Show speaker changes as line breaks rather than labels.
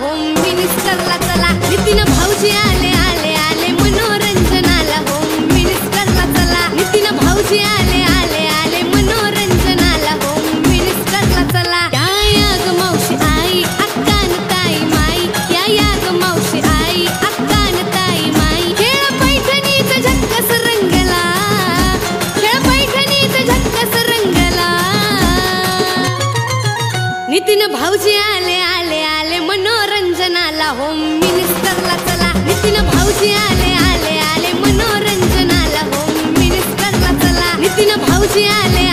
Home मिनिस्टरला चला, नितीन भाऊजी आले आले आले मनोरंजनाला, होम मिनिस्टरला चला, नितीन भाऊजी आले आले आले मनोरंजनाला, होम मिनिस्टरला चला। या ग मावशी आई अक्कान ताई माई, या ग मावशी आई अक्कान ताई माई, खेळ पैठणीचा झक्कस रंगला, खेळ पैठणीचा झक्कस रंगला, नितीन भाऊजी आले आले आले मनोरंजनाला, होम मिनिस्टरला चला, नितीन भाऊजी आले आले आले मनोरंजनाला, होम मिनिस्टरला चला, नितीन भाऊजी आले